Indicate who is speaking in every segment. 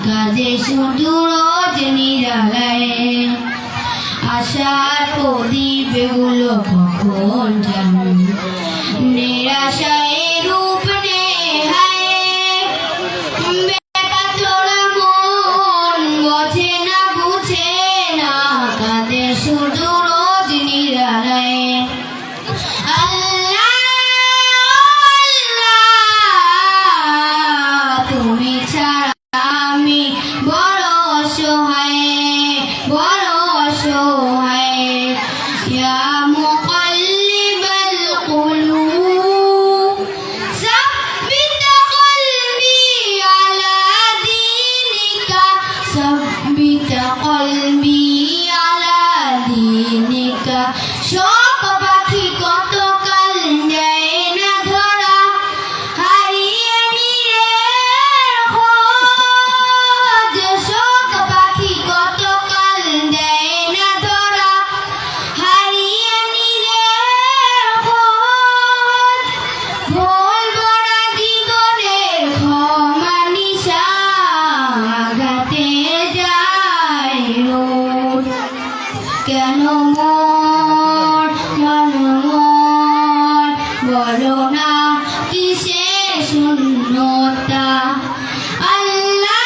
Speaker 1: কাজে শুধু রোজ নিরালায় আশার প্রদীপ এগুলো কখন জানো নিরাশায় রূপ নেহায় বেকা চোরা মন বোঝে না বুঝে না কাজে শুধু রোজ নিরালায় তুমি ছাড়া আমি বড় অসহায় বড় অসহায় ইয়া মুকাল্লিবাল কুলুব সাব্বিত কলবি আলা দীনিকা সাব্বিত কলবি আলা দীনিকা শোক পাখি কত কাল যায় না ধরা হারিয়ে নিয়ে খোঁজ শোক পাখি কত কাল যায় না ধরা হারিয়ে নিয়ে খোঁজ বলবো না জীবনের ক্ষমা নিশা আঘাতে যায় রোজ কেন মন বলো না কিসের শূন্যতা আল্লাহ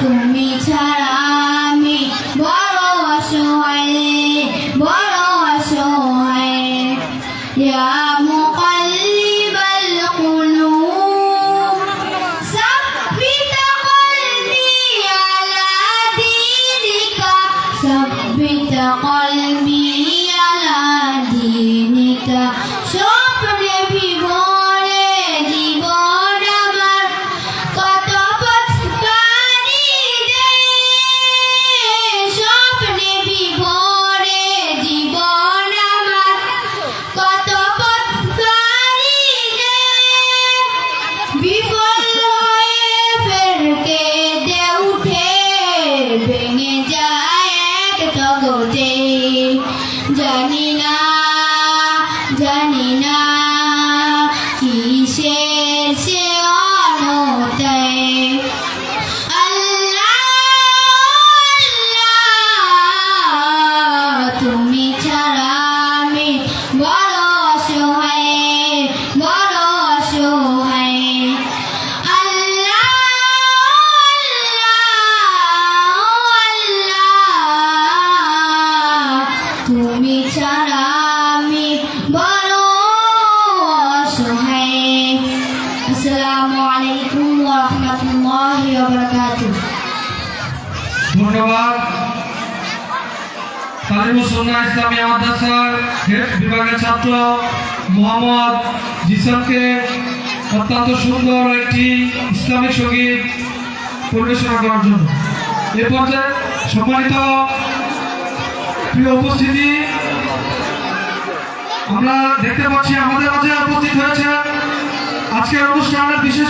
Speaker 1: তুমি ছাড়া আমি বড় অসহায় বড় অসহায় ইয়া মুকাল্লিবাল কুলুব সাব্বিত কলবি আলা দীনিকা সাব্বিত কলবি আলা দীনিকা স্বপ্নে বিভোরে জীবন আমার কত পথ পাড়ি দেয় স্বপ্নে বিভোরে জীবন আমার কত পথ পাড়ি দেয় বিফল হয়ে ফের কেঁদে উঠে ভেঙে যায় এক জগতে জানি না কিসের সে অনতায় আল্লাহ তুমি ছাড়া আমি বড় অসহায় বড় অসহায় আল্লাহ তুমি ছাড়া আমি বড় অসহায় আসসালামু আলাইকুম ওয়া রাহমাতুল্লাহি ওয়া বারাকাতুহু
Speaker 2: ধন্যবাদ তালিমুস সুন্নাহ ইসলামিয়া মাদ্রাসার হেড বিভাগের ছাত্র মোহাম্মদ জিসানকে অত্যন্ত সুন্দর একটি ইসলামিক সঙ্গীত পরিবেশনা করার জন্য এ পর্যায়ে সম্মানিত প্রিয় উপস্থিতি আমরা দেখতে পাচ্ছি আমাদের মাঝে উপস্থিত হয়েছে আজকের অনুষ্ঠানের বিশেষ